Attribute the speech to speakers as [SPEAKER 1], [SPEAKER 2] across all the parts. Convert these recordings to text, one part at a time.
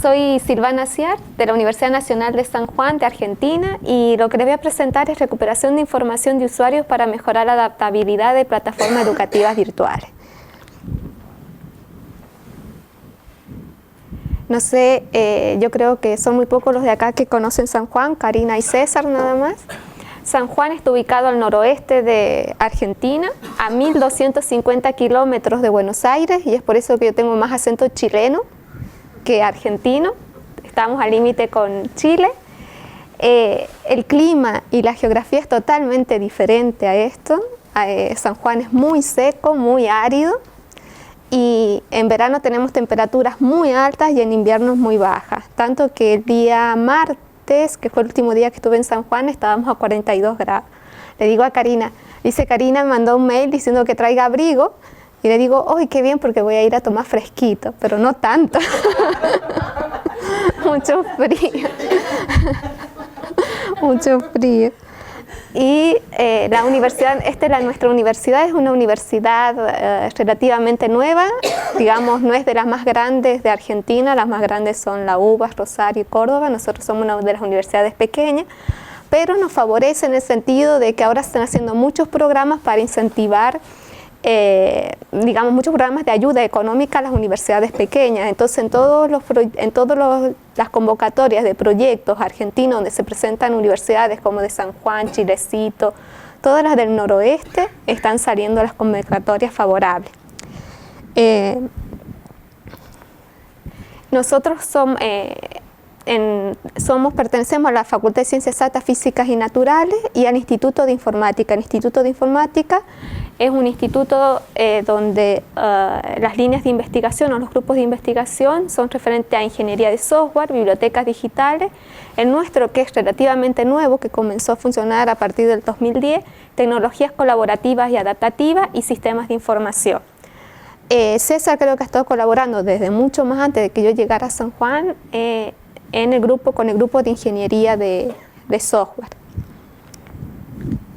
[SPEAKER 1] Soy Silvana Ciar, de la Universidad Nacional de San Juan, de Argentina, y lo que les voy a presentar es recuperación de información de usuarios para mejorar la adaptabilidad de plataformas educativas virtuales. No sé, yo creo que son muy pocos los de acá que conocen San Juan, Karina y César nada más. San Juan está ubicado al noroeste de Argentina, a 1250 kilómetros de Buenos Aires, y es por eso que yo tengo más acento chileno que argentino. Estamos al límite con Chile. El clima y la geografía es totalmente diferente a esto. San Juan es muy seco, muy árido, y en verano tenemos temperaturas muy altas y en invierno muy bajas, tanto que el día martes, que fue el último día que estuve en San Juan, estábamos a 42 grados. Le digo a Karina, Karina me mandó un mail diciendo que traiga abrigo, y le digo, ¡ay, qué bien! Porque voy a ir a tomar fresquito, pero no tanto. Mucho frío. Mucho frío. Y la universidad, nuestra universidad es una universidad relativamente nueva, digamos, no es de las más grandes de Argentina, las más grandes son la UBA, Rosario y Córdoba, nosotros somos una de las universidades pequeñas, pero nos favorece en el sentido de que ahora se están haciendo muchos programas para incentivar, digamos, muchos programas de ayuda económica a las universidades pequeñas. Entonces, en todas las convocatorias de proyectos argentinos donde se presentan universidades como de San Juan, Chilecito, todas las del noroeste, están saliendo las convocatorias favorables. Nosotros pertenecemos a la Facultad de Ciencias Exactas, Físicas y Naturales y al Instituto de Informática. El Instituto de Informática es un instituto donde las líneas de investigación o los grupos de investigación son referentes a ingeniería de software, bibliotecas digitales. El nuestro, que es relativamente nuevo, que comenzó a funcionar a partir del 2010, tecnologías colaborativas y adaptativas y sistemas de información. César creo que ha estado colaborando desde mucho más antes de que yo llegara a San Juan con el grupo de ingeniería de software.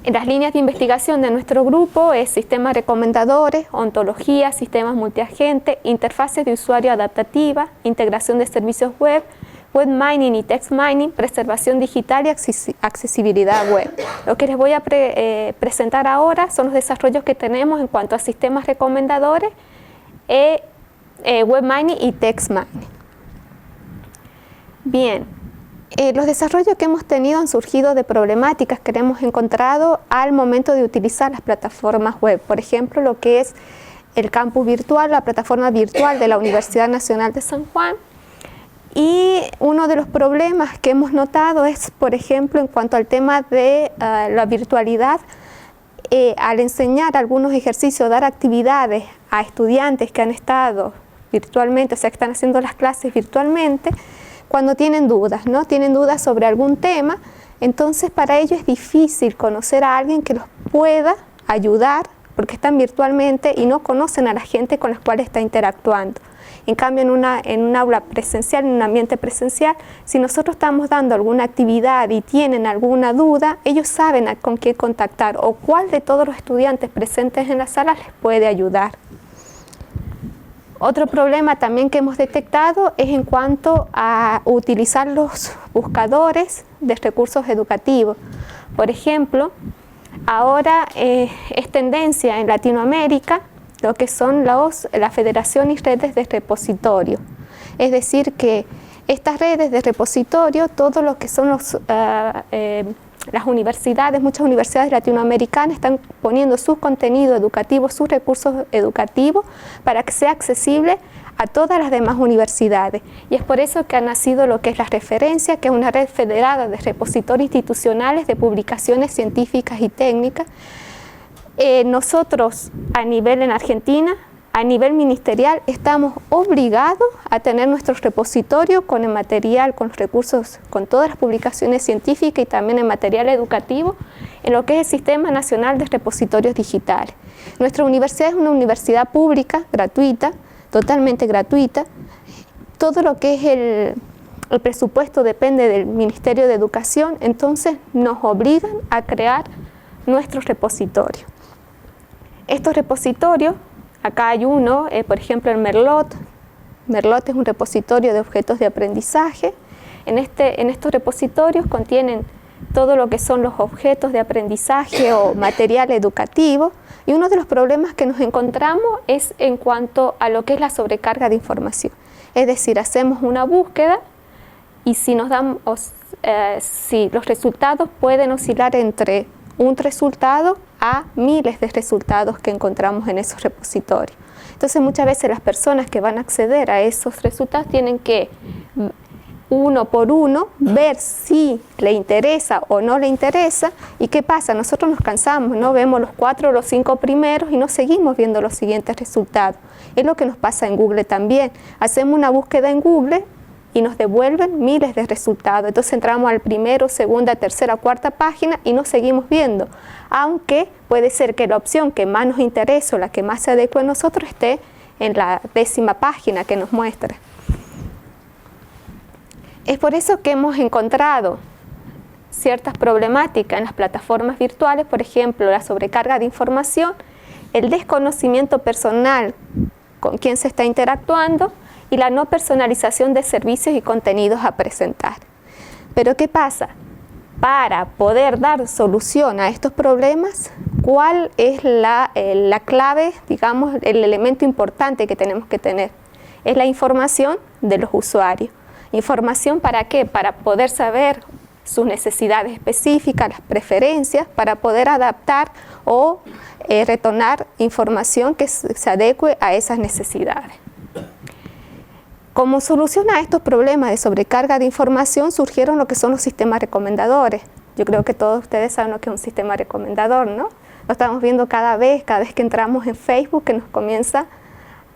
[SPEAKER 1] En las líneas de investigación de nuestro grupo es sistemas recomendadores, ontología, sistemas multiagentes, interfaces de usuario adaptativa, integración de servicios web, web mining y text mining, preservación digital y accesibilidad web. Lo que les voy a presentar ahora son los desarrollos que tenemos en cuanto a sistemas recomendadores, web mining y text mining. Bien. Los desarrollos que hemos tenido han surgido de problemáticas que hemos encontrado al momento de utilizar las plataformas web. Por ejemplo, lo que es el campus virtual, la plataforma virtual de la Universidad Nacional de San Juan. Y uno de los problemas que hemos notado es, por ejemplo, en cuanto al tema de la virtualidad, al enseñar algunos ejercicios, dar actividades a estudiantes que han estado virtualmente, o sea, que están haciendo las clases virtualmente, cuando tienen dudas, ¿no? Tienen dudas sobre algún tema, entonces para ellos es difícil conocer a alguien que los pueda ayudar porque están virtualmente y no conocen a la gente con la cual está interactuando. En cambio, en un aula presencial, en un ambiente presencial, si nosotros estamos dando alguna actividad y tienen alguna duda, ellos saben con quién contactar o cuál de todos los estudiantes presentes en la sala les puede ayudar. Otro problema también que hemos detectado es en cuanto a utilizar los buscadores de recursos educativos. Por ejemplo, ahora es tendencia en Latinoamérica lo que son la federación y redes de repositorio. Es decir, que estas redes de repositorio, todo lo que son las universidades, muchas universidades latinoamericanas están poniendo su contenido educativo, sus recursos educativos para que sea accesible a todas las demás universidades. Y es por eso que ha nacido lo que es la referencia, que es una red federada de repositorios institucionales de publicaciones científicas y técnicas. Nosotros en Argentina, a nivel ministerial, estamos obligados a tener nuestro repositorio con el material, con los recursos, con todas las publicaciones científicas y también el material educativo en lo que es el Sistema Nacional de Repositorios Digitales. Nuestra universidad es una universidad pública, gratuita, totalmente gratuita. Todo lo que es el presupuesto depende del Ministerio de Educación, entonces nos obligan a crear nuestros repositorios. Estos repositorios, acá hay uno, por ejemplo el Merlot, Merlot es un repositorio de objetos de aprendizaje. En estos repositorios contienen todo lo que son los objetos de aprendizaje o material educativo, y uno de los problemas que nos encontramos es en cuanto a lo que es la sobrecarga de información. Es decir, hacemos una búsqueda y si los resultados pueden oscilar entre un resultado a miles de resultados que encontramos en esos repositorios. Entonces muchas veces las personas que van a acceder a esos resultados tienen que uno por uno ver si le interesa o no le interesa. ¿Y qué pasa? Nosotros nos cansamos, ¿no? Vemos los 4 o los 5 primeros y no seguimos viendo los siguientes resultados. Es lo que nos pasa en Google también. Hacemos una búsqueda en Google y nos devuelven miles de resultados. Entonces entramos al primero, segunda, tercera, cuarta página y no seguimos viendo. Aunque puede ser que la opción que más nos interesa o la que más se adecue a nosotros esté en la 10ª página que nos muestra. Es por eso que hemos encontrado ciertas problemáticas en las plataformas virtuales, por ejemplo, la sobrecarga de información, el desconocimiento personal con quien se está interactuando y la no personalización de servicios y contenidos a presentar. Pero ¿qué pasa? Para poder dar solución a estos problemas, ¿cuál es la clave, digamos, el elemento importante que tenemos que tener? Es la información de los usuarios. ¿Información para qué? Para poder saber sus necesidades específicas, las preferencias, para poder adaptar o retornar información que se adecue a esas necesidades. Como solución a estos problemas de sobrecarga de información surgieron lo que son los sistemas recomendadores. Yo creo que todos ustedes saben lo que es un sistema recomendador, ¿no? Lo estamos viendo cada vez que entramos en Facebook, que nos comienza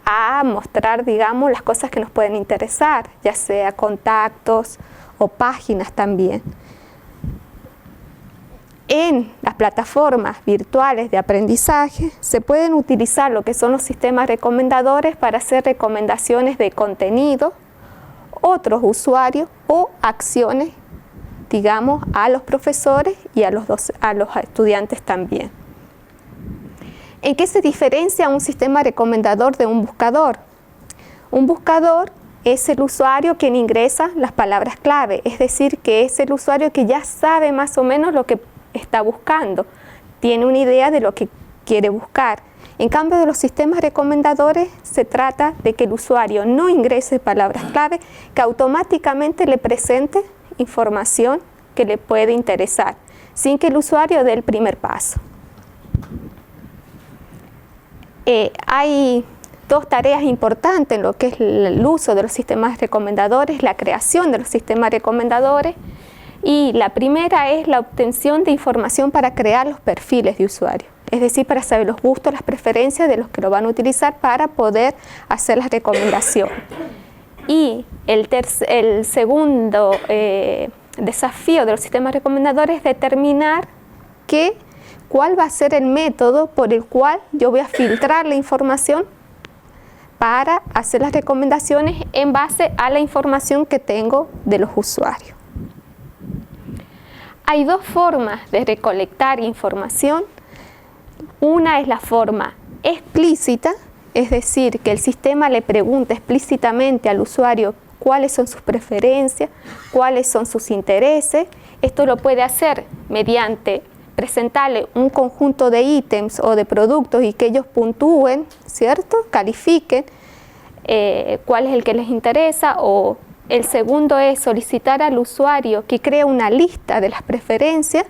[SPEAKER 1] a mostrar, digamos, las cosas que nos pueden interesar, ya sea contactos o páginas también. En las plataformas virtuales de aprendizaje se pueden utilizar lo que son los sistemas recomendadores para hacer recomendaciones de contenido, otros usuarios o acciones, digamos, a los profesores y a los estudiantes también. ¿En qué se diferencia un sistema recomendador de un buscador? Un buscador es el usuario quien ingresa las palabras clave, es decir, que es el usuario que ya sabe más o menos lo que está buscando, tiene una idea de lo que quiere buscar. En cambio, de los sistemas recomendadores se trata de que el usuario no ingrese palabras clave, que automáticamente le presente información que le puede interesar, sin que el usuario dé el primer paso. Hay dos tareas importantes en lo que es el uso de los sistemas recomendadores, la creación de los sistemas recomendadores, y la primera es la obtención de información para crear los perfiles de usuario, es decir, para saber los gustos, las preferencias de los que lo van a utilizar para poder hacer las recomendaciones. Y el segundo desafío de los sistemas recomendadores es determinar cuál va a ser el método por el cual yo voy a filtrar la información para hacer las recomendaciones en base a la información que tengo de los usuarios. Hay dos formas de recolectar información. Una es la forma explícita, es decir, que el sistema le pregunta explícitamente al usuario cuáles son sus preferencias, cuáles son sus intereses. Esto lo puede hacer mediante presentarle un conjunto de ítems o de productos y que ellos puntúen, ¿cierto? Califiquen cuál es el que les interesa, o el segundo es solicitar al usuario que cree una lista de las preferencias,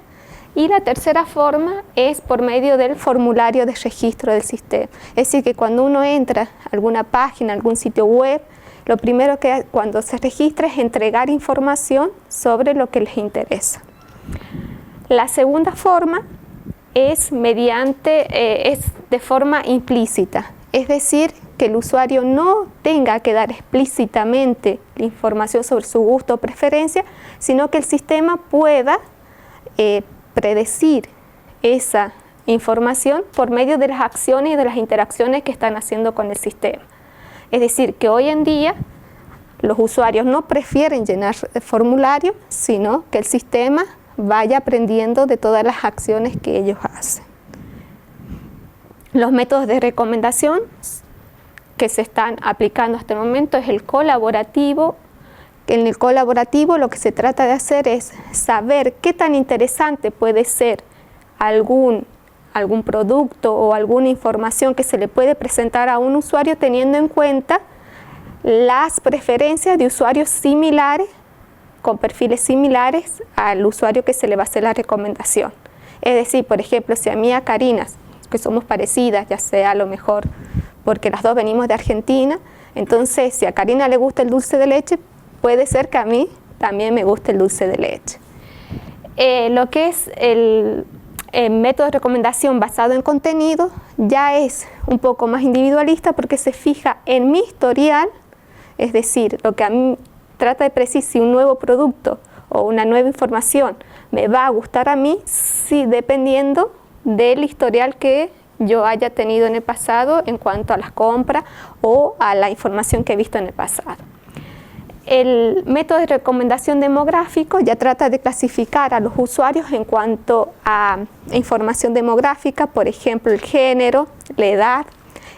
[SPEAKER 1] y la tercera forma es por medio del formulario de registro del sistema. Es decir, que cuando uno entra a alguna página, algún sitio web, lo primero que cuando se registra es entregar información sobre lo que les interesa. La segunda forma es de forma implícita, es decir, que el usuario no tenga que dar explícitamente la información sobre su gusto o preferencia, sino que el sistema pueda predecir esa información por medio de las acciones y de las interacciones que están haciendo con el sistema. Es decir, que hoy en día los usuarios no prefieren llenar el formulario, sino que el sistema vaya aprendiendo de todas las acciones que ellos hacen. Los métodos de recomendación que se están aplicando hasta el momento es el colaborativo. En el colaborativo lo que se trata de hacer es saber qué tan interesante puede ser algún producto o alguna información que se le puede presentar a un usuario teniendo en cuenta las preferencias de usuarios similares, con perfiles similares al usuario que se le va a hacer la recomendación. Es decir, por ejemplo, si a mí y a Karina, que somos parecidas, ya sea a lo mejor porque las dos venimos de Argentina, entonces si a Karina le gusta el dulce de leche, puede ser que a mí también me guste el dulce de leche. Lo que es el método de recomendación basado en contenido ya es un poco más individualista porque se fija en mi historial, es decir, lo que a mí trata de predecir si un nuevo producto o una nueva información me va a gustar a mí, sí, dependiendo del historial que yo haya tenido en el pasado en cuanto a las compras o a la información que he visto en el pasado. El método de recomendación demográfico ya trata de clasificar a los usuarios en cuanto a información demográfica, por ejemplo, el género, la edad,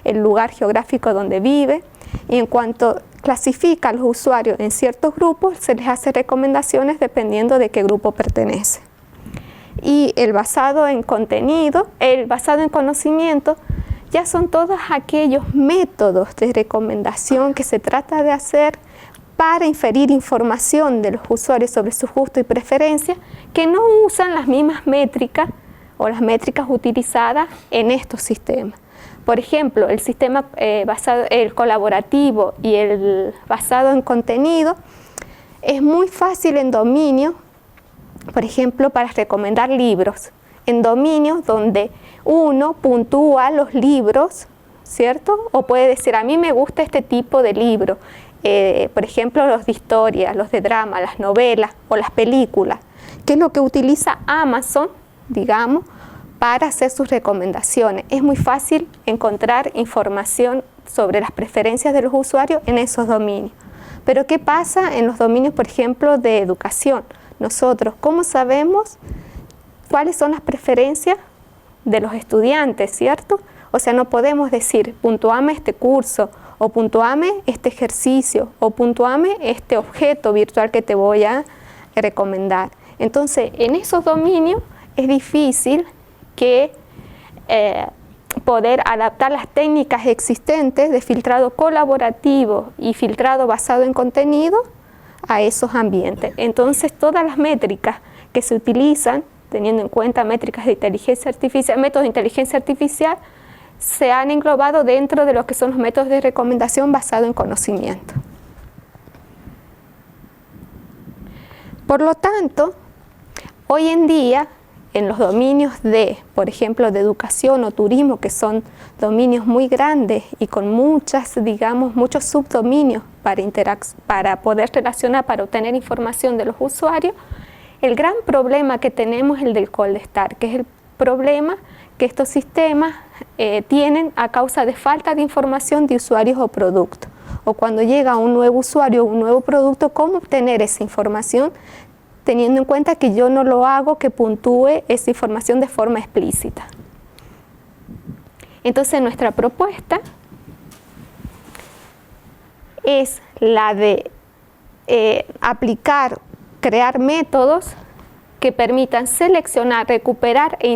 [SPEAKER 1] el lugar geográfico donde vive, y en cuanto clasifica a los usuarios en ciertos grupos, se les hace recomendaciones dependiendo de qué grupo pertenece. Y el basado en contenido, el basado en conocimiento, ya son todos aquellos métodos de recomendación que se trata de hacer para inferir información de los usuarios sobre sus gustos y preferencias que no usan las mismas métricas o las métricas utilizadas en estos sistemas. Por ejemplo, el sistema el colaborativo y el basado en contenido es muy fácil en dominio, por ejemplo, para recomendar libros, en dominios donde uno puntúa los libros, ¿cierto? O puede decir, a mí me gusta este tipo de libro, por ejemplo, los de historia, los de drama, las novelas o las películas, que es lo que utiliza Amazon, digamos, para hacer sus recomendaciones. Es muy fácil encontrar información sobre las preferencias de los usuarios en esos dominios. Pero ¿qué pasa en los dominios, por ejemplo, de educación? Nosotros, ¿cómo sabemos cuáles son las preferencias de los estudiantes, cierto? O sea, no podemos decir, puntuame este curso, o puntuame este ejercicio, o puntuame este objeto virtual que te voy a recomendar. Entonces, en esos dominios es difícil que poder adaptar las técnicas existentes de filtrado colaborativo y filtrado basado en contenido a esos ambientes. Entonces, todas las métricas que se utilizan, teniendo en cuenta métricas de inteligencia artificial, métodos de inteligencia artificial, se han englobado dentro de lo que son los métodos de recomendación basado en conocimiento. Por lo tanto, hoy en día, en los dominios de, por ejemplo, de educación o turismo, que son dominios muy grandes y con muchos subdominios para poder relacionar, para obtener información de los usuarios, el gran problema que tenemos es el del cold start, que es el problema que estos sistemas tienen a causa de falta de información de usuarios o productos. O cuando llega un nuevo usuario o un nuevo producto, ¿cómo obtener esa información? Teniendo en cuenta que yo no lo hago que puntúe esa información de forma explícita. Entonces nuestra propuesta es la de crear métodos que permitan seleccionar, recuperar e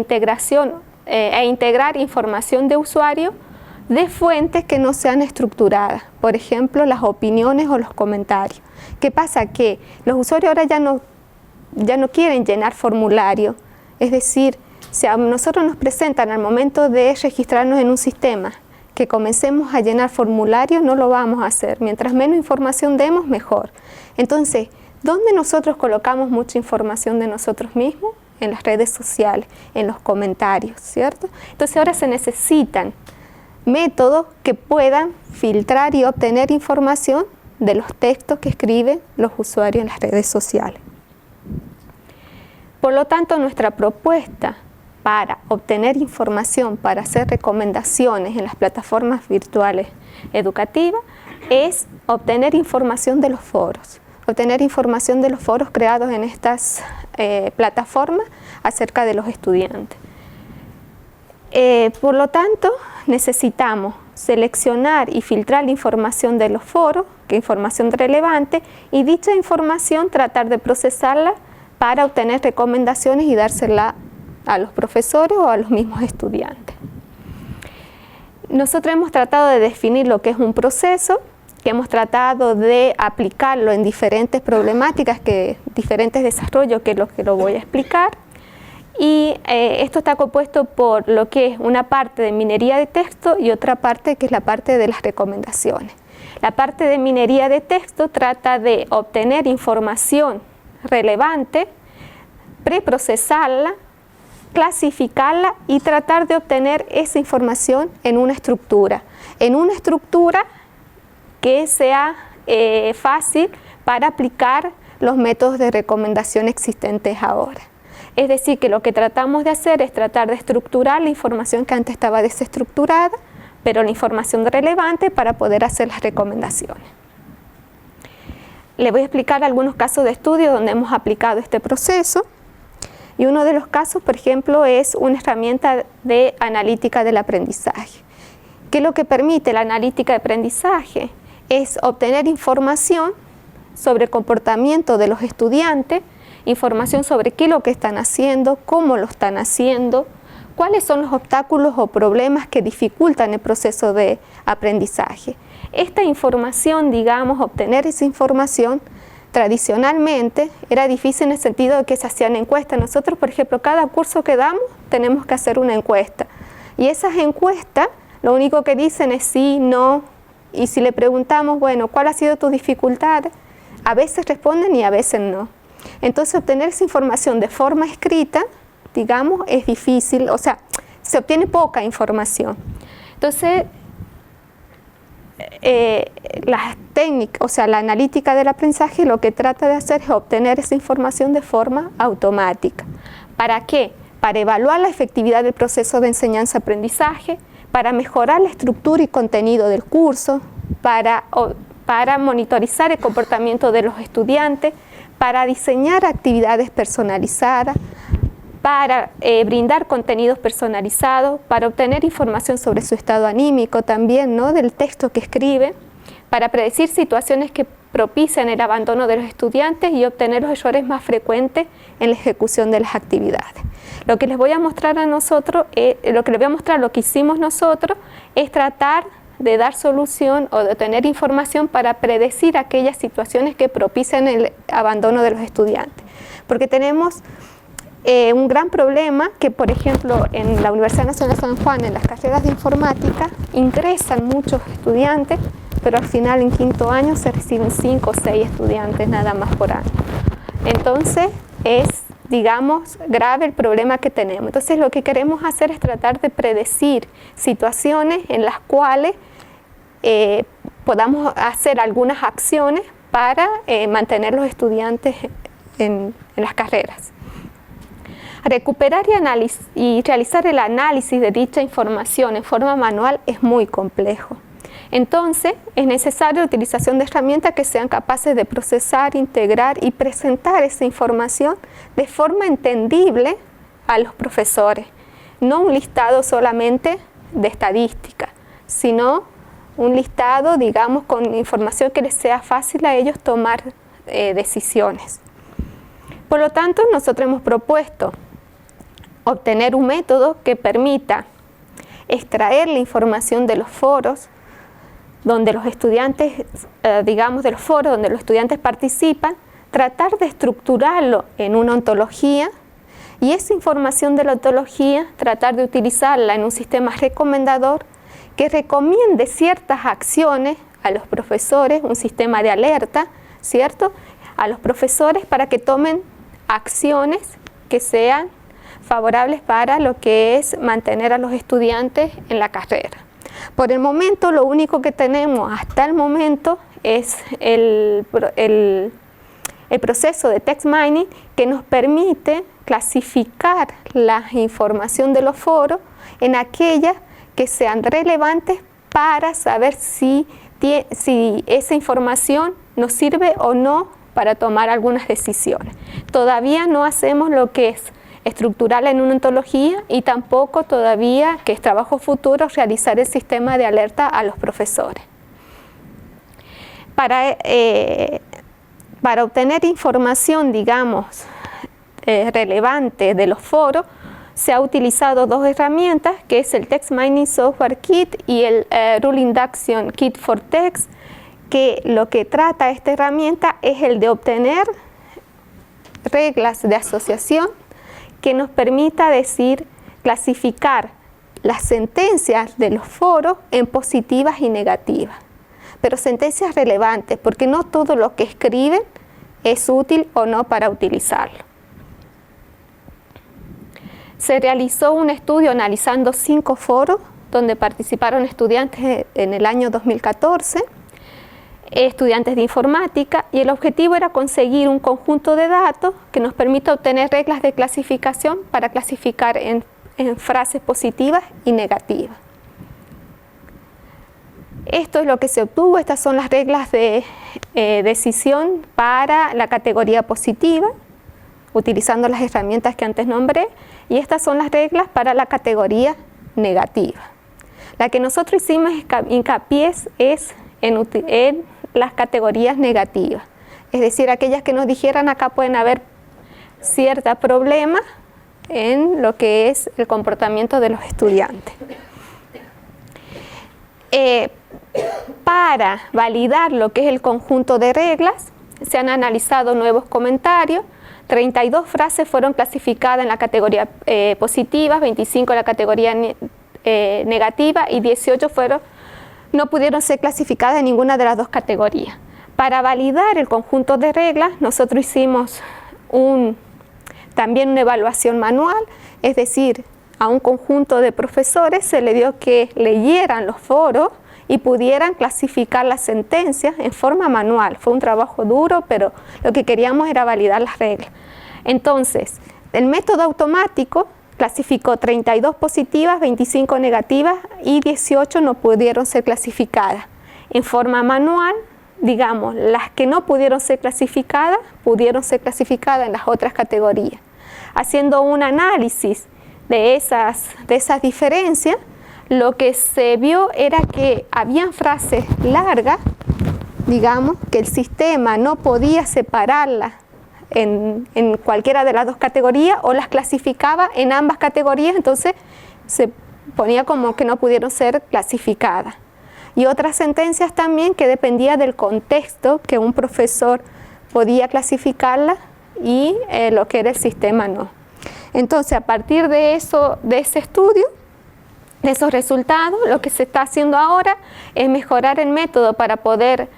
[SPEAKER 1] integrar información de usuario de fuentes que no sean estructuradas, por ejemplo, las opiniones o los comentarios. ¿Qué pasa? Que los usuarios ahora ya no quieren llenar formulario, es decir, si a nosotros nos presentan al momento de registrarnos en un sistema que comencemos a llenar formulario, no lo vamos a hacer. Mientras menos información demos, mejor. Entonces, ¿dónde nosotros colocamos mucha información de nosotros mismos? En las redes sociales, en los comentarios, ¿cierto? Entonces ahora se necesitan métodos que puedan filtrar y obtener información de los textos que escriben los usuarios en las redes sociales. Por lo tanto, nuestra propuesta para obtener información, para hacer recomendaciones en las plataformas virtuales educativas, es obtener información de los foros. Obtener información de los foros creados en estas plataformas acerca de los estudiantes. Por lo tanto, necesitamos seleccionar y filtrar la información de los foros, que es información relevante, y dicha información tratar de procesarla para obtener recomendaciones y dársela a los profesores o a los mismos estudiantes. Nosotros hemos tratado de definir lo que es un proceso, que hemos tratado de aplicarlo en diferentes problemáticas, diferentes desarrollos, que es lo que lo voy a explicar. Y esto está compuesto por lo que es una parte de minería de texto y otra parte que es la parte de las recomendaciones. La parte de minería de texto trata de obtener información relevante, preprocesarla, clasificarla y tratar de obtener esa información en una estructura que sea fácil para aplicar los métodos de recomendación existentes ahora. Es decir, que lo que tratamos de hacer es tratar de estructurar la información que antes estaba desestructurada, pero la información relevante para poder hacer las recomendaciones. Les voy a explicar algunos casos de estudio donde hemos aplicado este proceso. Y uno de los casos, por ejemplo, es una herramienta de analítica del aprendizaje. ¿Qué es lo que permite la analítica de aprendizaje? Es obtener información sobre el comportamiento de los estudiantes, información sobre qué es lo que están haciendo, cómo lo están haciendo, cuáles son los obstáculos o problemas que dificultan el proceso de aprendizaje. Esta información, digamos, obtener esa información, tradicionalmente era difícil en el sentido de que se hacían encuestas. Nosotros, por ejemplo, cada curso que damos tenemos que hacer una encuesta. Y esas encuestas lo único que dicen es sí, no. Y si le preguntamos, bueno, ¿cuál ha sido tu dificultad? A veces responden y a veces no. Entonces, obtener esa información de forma escrita, digamos, es difícil. O sea, se obtiene poca información. Entonces, las técnicas, o sea, la analítica del aprendizaje lo que trata de hacer es obtener esa información de forma automática. ¿Para qué? Para evaluar la efectividad del proceso de enseñanza-aprendizaje, para mejorar la estructura y contenido del curso, para monitorizar el comportamiento de los estudiantes, para diseñar actividades personalizadas, para brindar contenidos personalizados, para obtener información sobre su estado anímico también, ¿no?, del texto que escribe, para predecir situaciones que propician el abandono de los estudiantes y obtener los errores más frecuentes en la ejecución de las actividades. Lo que les voy a mostrar a nosotros, lo que hicimos nosotros es tratar de dar solución o de obtener información para predecir aquellas situaciones que propician el abandono de los estudiantes. Porque tenemos un gran problema que, por ejemplo, en la Universidad Nacional de San Juan, en las carreras de informática, ingresan muchos estudiantes, pero al final en quinto año se reciben 5 o 6 estudiantes nada más por año. Entonces es, digamos, grave el problema que tenemos. Entonces lo que queremos hacer es tratar de predecir situaciones en las cuales podamos hacer algunas acciones para mantener los estudiantes en las carreras. Recuperar y realizar el análisis de dicha información en forma manual es muy complejo. Entonces, es necesaria la utilización de herramientas que sean capaces de procesar, integrar y presentar esa información de forma entendible a los profesores. No un listado solamente de estadística, sino un listado, digamos, con información que les sea fácil a ellos tomar decisiones. Por lo tanto, nosotros hemos propuesto obtener un método que permita extraer la información de los foros donde los estudiantes, de los foros donde los estudiantes participan, tratar de estructurarlo en una ontología y esa información de la ontología tratar de utilizarla en un sistema recomendador que recomiende ciertas acciones a los profesores, un sistema de alerta, ¿cierto?, a los profesores para que tomen acciones que sean favorables para lo que es mantener a los estudiantes en la carrera. Por el momento, lo único que tenemos hasta el momento es el proceso de text mining que nos permite clasificar la información de los foros en aquellas que sean relevantes para saber si esa información nos sirve o no para tomar algunas decisiones. Todavía no hacemos lo que es estructural en una ontología y tampoco todavía, que es trabajo futuro, realizar el sistema de alerta a los profesores. Para obtener información, digamos, relevante de los foros, se ha utilizado dos herramientas, que es el Text Mining Software Kit y el Rule Induction Kit for Text, que lo que trata esta herramienta es el de obtener reglas de asociación que nos permita clasificar las sentencias de los foros en positivas y negativas, pero sentencias relevantes, porque no todo lo que escriben es útil o no para utilizarlo. Se realizó un estudio analizando 5 foros donde participaron estudiantes en el año 2014, estudiantes de informática, y el objetivo era conseguir un conjunto de datos que nos permita obtener reglas de clasificación para clasificar en frases positivas y negativas. Esto es lo que se obtuvo. Estas son las reglas de decisión para la categoría positiva, utilizando las herramientas que antes nombré, y estas son las reglas para la categoría negativa. La que nosotros hicimos hincapié es en las categorías negativas, es decir, aquellas que nos dijeran acá pueden haber ciertos problemas en lo que es el comportamiento de los estudiantes. Para validar lo que es el conjunto de reglas, se han analizado nuevos comentarios. 32 frases fueron clasificadas en la categoría positiva, 25 en la categoría negativa y 18 no pudieron ser clasificadas en ninguna de las dos categorías. Para validar el conjunto de reglas, nosotros hicimos también una evaluación manual, es decir, a un conjunto de profesores se le dio que leyeran los foros y pudieran clasificar las sentencias en forma manual. Fue un trabajo duro, pero lo que queríamos era validar las reglas. Entonces, el método automático clasificó 32 positivas, 25 negativas y 18 no pudieron ser clasificadas. En forma manual, digamos, las que no pudieron ser clasificadas en las otras categorías. Haciendo un análisis de esas diferencias, lo que se vio era que habían frases largas, digamos, que el sistema no podía separarlas en cualquiera de las dos categorías o las clasificaba en ambas categorías, entonces se ponía como que no pudieron ser clasificadas. Y otras sentencias también que dependía del contexto, que un profesor podía clasificarlas y lo que era el sistema no. Entonces, a partir de ese estudio, de esos resultados, lo que se está haciendo ahora es mejorar el método para poder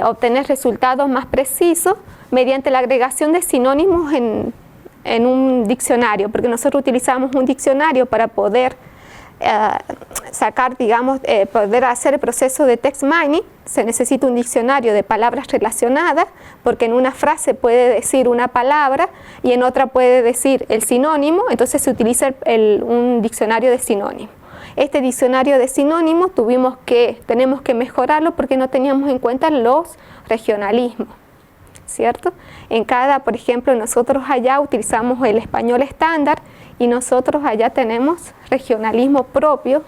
[SPEAKER 1] obtener resultados más precisos mediante la agregación de sinónimos en un diccionario, porque nosotros utilizamos un diccionario para poder sacar, digamos, poder hacer el proceso de text mining. Se necesita un diccionario de palabras relacionadas, porque en una frase puede decir una palabra y en otra puede decir el sinónimo, entonces se utiliza un diccionario de sinónimos. Este diccionario de sinónimos tenemos que mejorarlo porque no teníamos en cuenta los regionalismos, ¿cierto? Por ejemplo, nosotros allá utilizamos el español estándar y nosotros allá tenemos regionalismo propio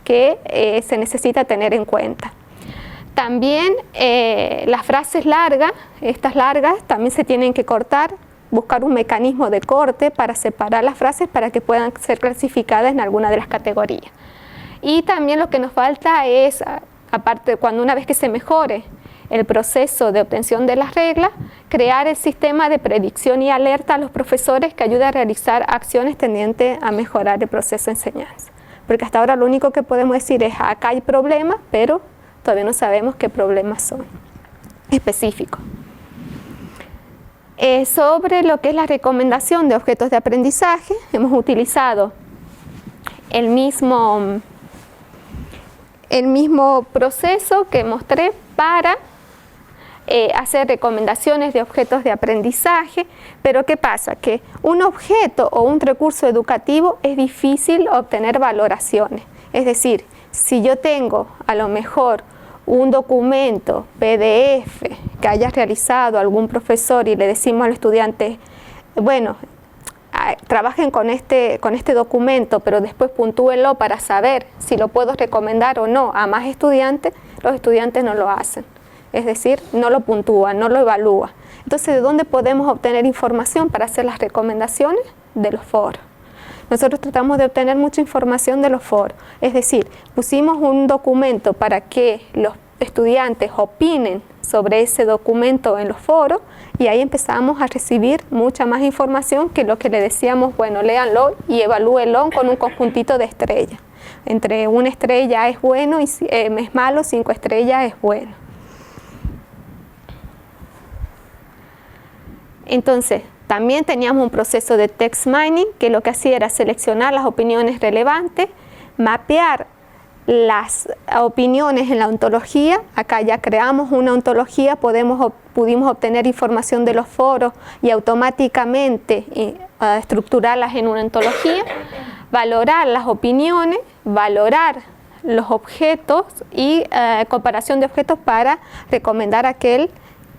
[SPEAKER 1] que se necesita tener en cuenta. También las frases largas, estas largas también se tienen que cortar, buscar un mecanismo de corte para separar las frases para que puedan ser clasificadas en alguna de las categorías. Y también lo que nos falta es, aparte, una vez que se mejore el proceso de obtención de las reglas, crear el sistema de predicción y alerta a los profesores que ayude a realizar acciones tendientes a mejorar el proceso de enseñanza. Porque hasta ahora lo único que podemos decir es acá hay problemas, pero todavía no sabemos qué problemas son específicos. Sobre lo que es la recomendación de objetos de aprendizaje, hemos utilizado el mismo proceso que mostré para hacer recomendaciones de objetos de aprendizaje, pero ¿qué pasa? Que un objeto o un recurso educativo es difícil obtener valoraciones. Es decir, si yo tengo a lo mejor un documento PDF que haya realizado algún profesor y le decimos al estudiante, bueno, trabajen con este documento, pero después puntúenlo para saber si lo puedo recomendar o no a más estudiantes, los estudiantes no lo hacen. Es decir, no lo puntúan, no lo evalúan. Entonces, ¿de dónde podemos obtener información para hacer las recomendaciones? De los foros. Nosotros tratamos de obtener mucha información de los foros. Es decir, pusimos un documento para que los estudiantes opinen sobre ese documento en los foros y ahí empezamos a recibir mucha más información que lo que le decíamos, bueno, léanlo y evalúenlo con un conjuntito de estrellas. Entre una estrella es bueno y es malo, 5 estrellas es bueno. Entonces, también teníamos un proceso de text mining que lo que hacía era seleccionar las opiniones relevantes, mapear las opiniones en la ontología. Acá ya creamos una ontología, pudimos obtener información de los foros y automáticamente estructurarlas en una ontología, valorar las opiniones, valorar los objetos y comparación de objetos para recomendar aquel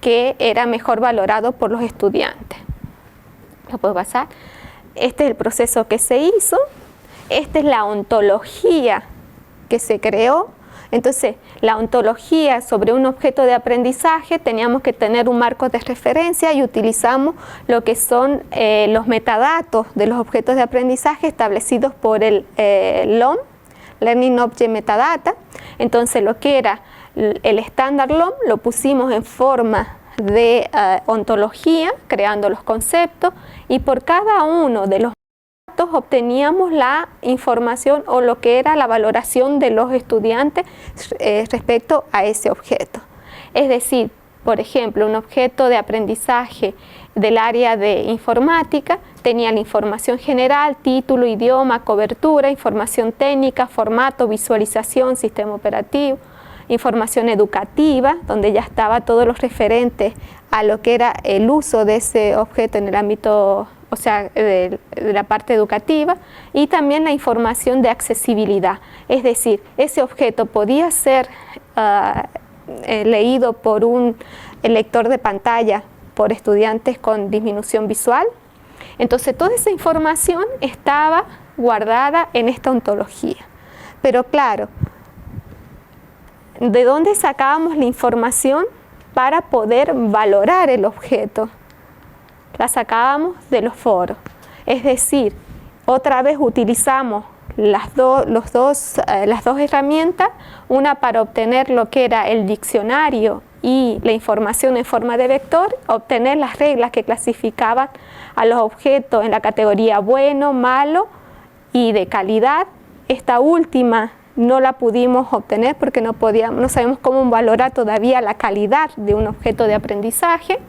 [SPEAKER 1] que era mejor valorado por los estudiantes. ¿Lo puedo pasar? Este es el proceso que se hizo, esta es la ontología que se creó. Entonces, la ontología sobre un objeto de aprendizaje teníamos que tener un marco de referencia y utilizamos lo que son los metadatos de los objetos de aprendizaje establecidos por el LOM, Learning Object Metadata. Entonces, lo que era el estándar LOM lo pusimos en forma de ontología, creando los conceptos, y por cada uno de los datos obteníamos la información o lo que era la valoración de los estudiantes respecto a ese objeto. Es decir, por ejemplo, un objeto de aprendizaje del área de informática tenía la información general, título, idioma, cobertura, información técnica, formato, visualización, sistema operativo, información educativa, donde ya estaba todos los referentes a lo que era el uso de ese objeto en el ámbito, o sea, de la parte educativa, y también la información de accesibilidad. Es decir, ese objeto podía ser leído por un lector de pantalla por estudiantes con disminución visual. Entonces, toda esa información estaba guardada en esta ontología. Pero claro, ¿de dónde sacábamos la información para poder valorar el objeto? La sacábamos de los foros. Es decir, otra vez utilizamos las dos herramientas, una para obtener lo que era el diccionario y la información en forma de vector, obtener las reglas que clasificaban a los objetos en la categoría bueno, malo y de calidad. Esta última no la pudimos obtener porque no sabemos cómo valorar todavía la calidad de un objeto de aprendizaje.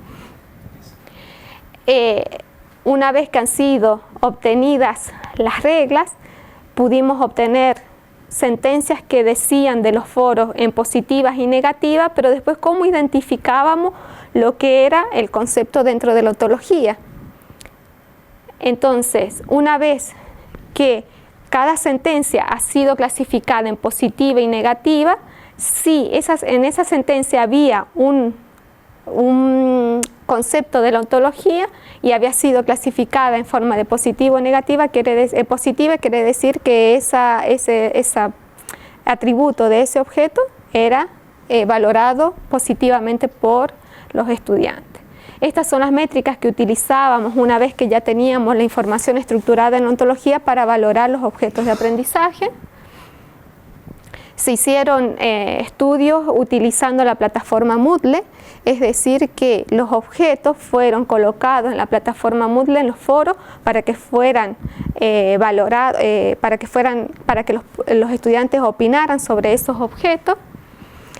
[SPEAKER 1] Una vez que han sido obtenidas las reglas, pudimos obtener sentencias que decían de los foros en positivas y negativas, pero después cómo identificábamos lo que era el concepto dentro de la ontología. Entonces, una vez que cada sentencia ha sido clasificada en positiva y negativa, si en esa sentencia había un concepto de la ontología y había sido clasificada en forma de positiva o negativa, positiva quiere decir que ese atributo de ese objeto era valorado positivamente por los estudiantes. Estas son las métricas que utilizábamos una vez que ya teníamos la información estructurada en la ontología para valorar los objetos de aprendizaje. Se hicieron estudios utilizando la plataforma Moodle, es decir, que los objetos fueron colocados en la plataforma Moodle en los foros para que fueran valorados, para que los estudiantes opinaran sobre esos objetos.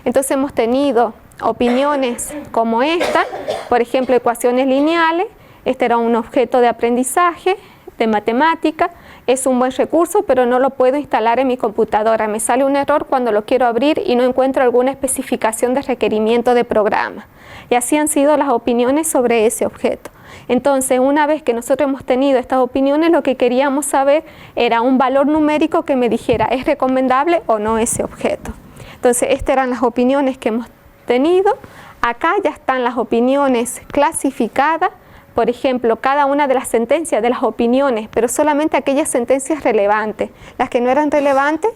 [SPEAKER 1] Entonces hemos tenido opiniones como esta, por ejemplo, ecuaciones lineales. Este era un objeto de aprendizaje de matemática, es un buen recurso, pero no lo puedo instalar en mi computadora. Me sale un error cuando lo quiero abrir y no encuentro alguna especificación de requerimiento de programa. Y así han sido las opiniones sobre ese objeto. Entonces, una vez que nosotros hemos tenido estas opiniones, lo que queríamos saber era un valor numérico que me dijera, ¿es recomendable o no ese objeto? Entonces, estas eran las opiniones que hemos tenido. Acá ya están las opiniones clasificadas por ejemplo, cada una de las sentencias, de las opiniones, pero solamente aquellas sentencias relevantes. Las que no eran relevantes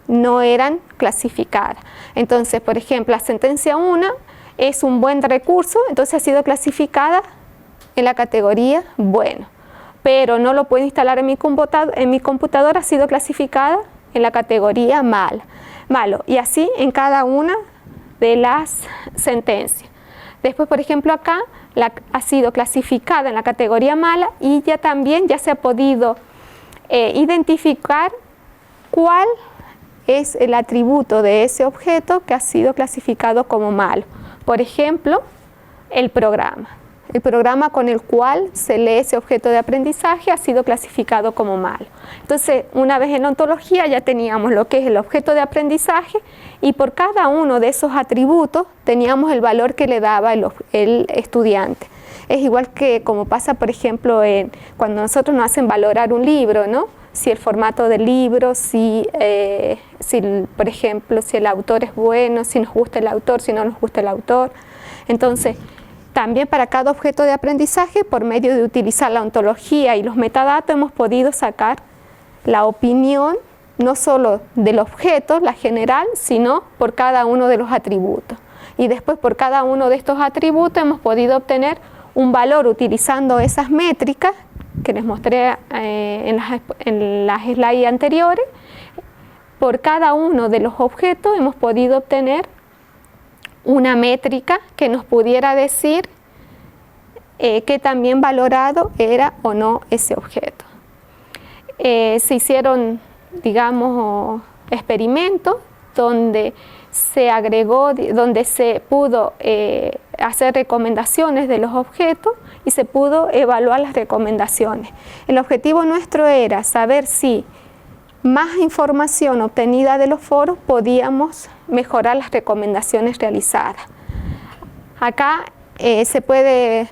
[SPEAKER 1] no eran clasificadas. Entonces, por ejemplo, la sentencia 1 es un buen recurso, entonces ha sido clasificada en la categoría bueno, pero no lo puedo instalar en mi computadora, ha sido clasificada en la categoría malo, y así en cada una de las sentencias. Después, por ejemplo, acá ha sido clasificada en la categoría mala y ya también se ha podido identificar cuál es el atributo de ese objeto que ha sido clasificado como malo. Por ejemplo, el programa con el cual se lee ese objeto de aprendizaje ha sido clasificado como malo. Entonces, una vez en ontología ya teníamos lo que es el objeto de aprendizaje y por cada uno de esos atributos teníamos el valor que le daba el estudiante. Es igual que como pasa, por ejemplo, cuando nosotros nos hacen valorar un libro, ¿no? Si el formato del libro, por ejemplo, si el autor es bueno, si nos gusta el autor, si no nos gusta el autor. Entonces, también para cada objeto de aprendizaje, por medio de utilizar la ontología y los metadatos, hemos podido sacar la opinión, no solo del objeto, la general, sino por cada uno de los atributos. Y después, por cada uno de estos atributos, hemos podido obtener un valor utilizando esas métricas que les mostré en las slides anteriores. Por cada uno de los objetos hemos podido obtener una métrica que nos pudiera decir qué tan bien valorado era o no ese objeto. Se hicieron, digamos, experimentos donde se agregó, donde se pudo hacer recomendaciones de los objetos y se pudo evaluar las recomendaciones. El objetivo nuestro era saber si más información obtenida de los foros podíamos mejorar las recomendaciones realizadas. Acá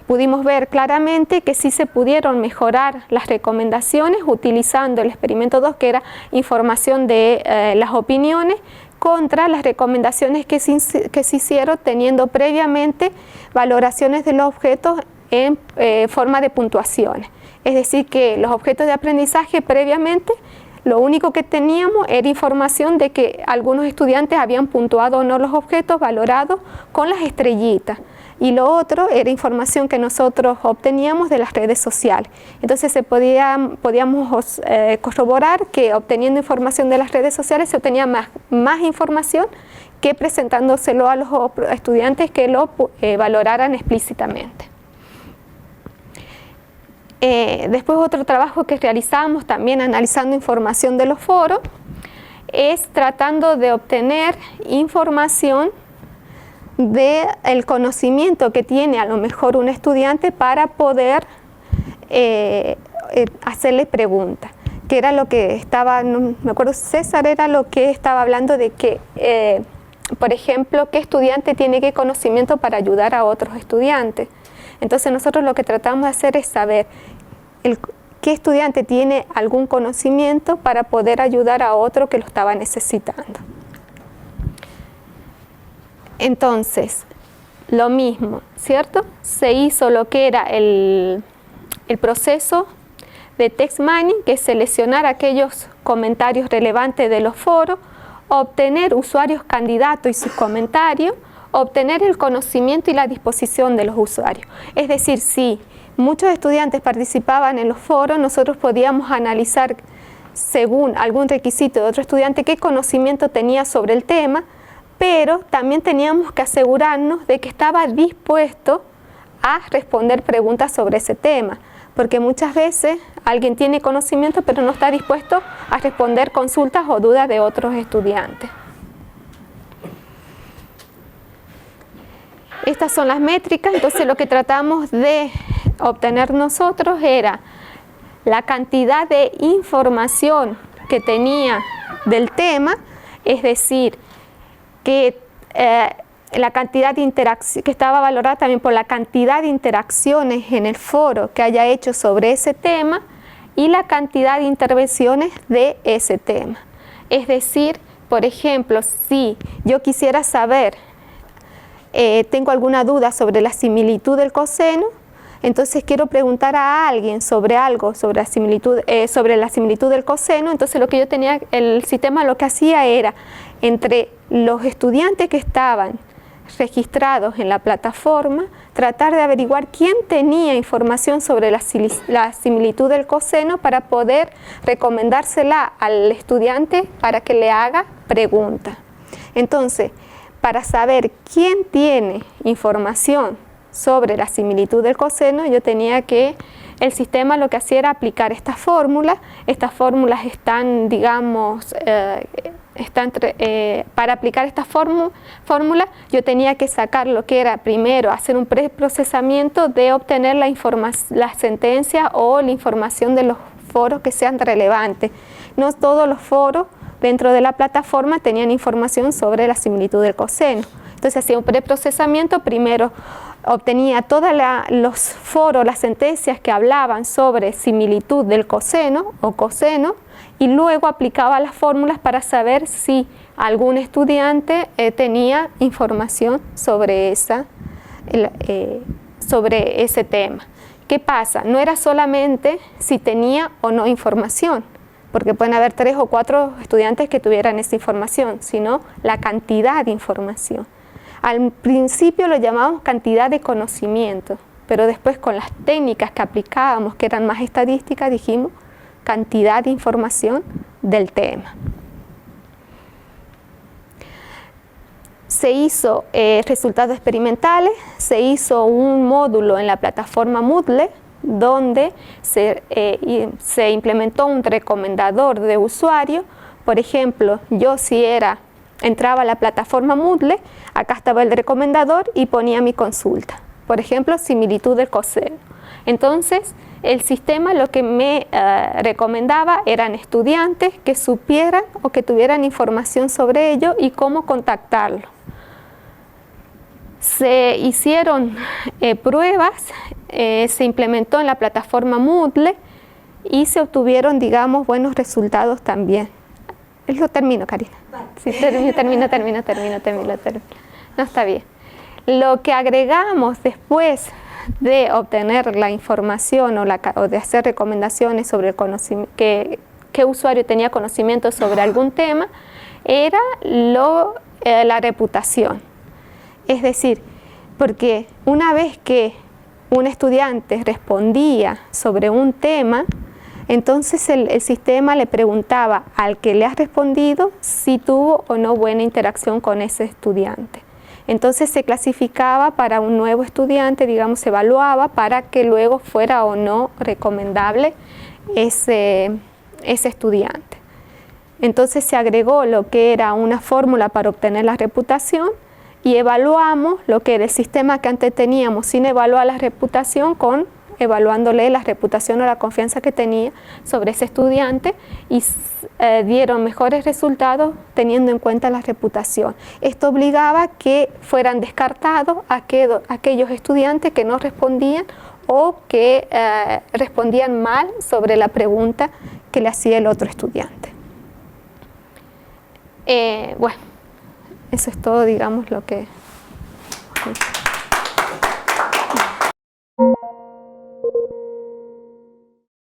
[SPEAKER 1] pudimos ver claramente que sí se pudieron mejorar las recomendaciones utilizando el experimento 2, que era información de las opiniones, contra las recomendaciones que se hicieron teniendo previamente valoraciones de los objetos en forma de puntuaciones. Es decir, que los objetos de aprendizaje previamente lo único que teníamos era información de que algunos estudiantes habían puntuado o no los objetos valorados con las estrellitas. Y lo otro era información que nosotros obteníamos de las redes sociales. Entonces podíamos corroborar que obteniendo información de las redes sociales se obtenía más información que presentándoselo a los estudiantes que lo valoraran explícitamente. Después otro trabajo que realizamos también analizando información de los foros es tratando de obtener información del conocimiento que tiene a lo mejor un estudiante para poder hacerle preguntas, que era lo que estaba, no me acuerdo, César era lo que estaba hablando de que, por ejemplo, qué estudiante tiene qué conocimiento para ayudar a otros estudiantes. Entonces nosotros lo que tratamos de hacer es saber qué estudiante tiene algún conocimiento para poder ayudar a otro que lo estaba necesitando. Entonces, lo mismo, ¿cierto? Se hizo lo que era el proceso de text mining, que es seleccionar aquellos comentarios relevantes de los foros, obtener usuarios candidatos y sus comentarios, obtener el conocimiento y la disposición de los usuarios. Es decir, si muchos estudiantes participaban en los foros, nosotros podíamos analizar según algún requisito de otro estudiante qué conocimiento tenía sobre el tema, pero también teníamos que asegurarnos de que estaba dispuesto a responder preguntas sobre ese tema, porque muchas veces alguien tiene conocimiento pero no está dispuesto a responder consultas o dudas de otros estudiantes. Estas son las métricas. Entonces lo que tratamos de obtener nosotros era la cantidad de información que tenía del tema, es decir, que la cantidad de interacciones, que estaba valorada también por la cantidad de interacciones en el foro que haya hecho sobre ese tema y la cantidad de intervenciones de ese tema. Es decir, por ejemplo, si yo quisiera saber, tengo alguna duda sobre la similitud del coseno, entonces quiero preguntar a alguien sobre algo, sobre la similitud del coseno, entonces lo que yo tenía, el sistema lo que hacía era, entre los estudiantes que estaban registrados en la plataforma, tratar de averiguar quién tenía información sobre la similitud del coseno para poder recomendársela al estudiante para que le haga preguntas. Entonces, para saber quién tiene información sobre la similitud del coseno, yo tenía que, el sistema lo que hacía era aplicar estas fórmulas están, digamos, para aplicar estas fórmulas yo tenía que sacar lo que era primero, hacer un preprocesamiento de obtener la sentencia o la información de los foros que sean relevantes. No todos los foros dentro de la plataforma tenían información sobre la similitud del coseno. Entonces hacía un preprocesamiento, primero obtenía todos los foros, las sentencias que hablaban sobre similitud del coseno o coseno, y luego aplicaba las fórmulas para saber si algún estudiante tenía información sobre ese tema. ¿Qué pasa? No era solamente si tenía o no información, porque pueden haber 3 o 4 estudiantes que tuvieran esa información, sino la cantidad de información. Al principio lo llamábamos cantidad de conocimiento, pero después con las técnicas que aplicábamos, que eran más estadísticas, dijimos cantidad de información del tema. Se hizo resultados experimentales, se hizo un módulo en la plataforma Moodle, donde se implementó un recomendador de usuario. Por ejemplo, yo entraba a la plataforma Moodle, acá estaba el recomendador y ponía mi consulta. Por ejemplo, similitud del coseno. Entonces, el sistema lo que me recomendaba eran estudiantes que supieran o que tuvieran información sobre ello y cómo contactarlo. Se hicieron pruebas, se implementó en la plataforma Moodle y se obtuvieron, digamos, buenos resultados también. Lo termino, Karina. Vale. Sí, termino. No, está bien. Lo que agregamos después de obtener la información o de hacer recomendaciones sobre el conocimiento, qué usuario tenía conocimiento sobre algún tema, era la reputación. Es decir, porque una vez que un estudiante respondía sobre un tema, entonces el sistema le preguntaba al que le has respondido si tuvo o no buena interacción con ese estudiante. Entonces se clasificaba para un nuevo estudiante, digamos, se evaluaba para que luego fuera o no recomendable ese estudiante. Entonces se agregó lo que era una fórmula para obtener la reputación y evaluamos lo que era el sistema que antes teníamos sin evaluar la reputación con evaluándole la reputación o la confianza que tenía sobre ese estudiante y dieron mejores resultados teniendo en cuenta la reputación. Esto obligaba a que fueran descartados aquellos estudiantes que no respondían o que respondían mal sobre la pregunta que le hacía el otro estudiante. Bueno, eso es todo, digamos, lo que...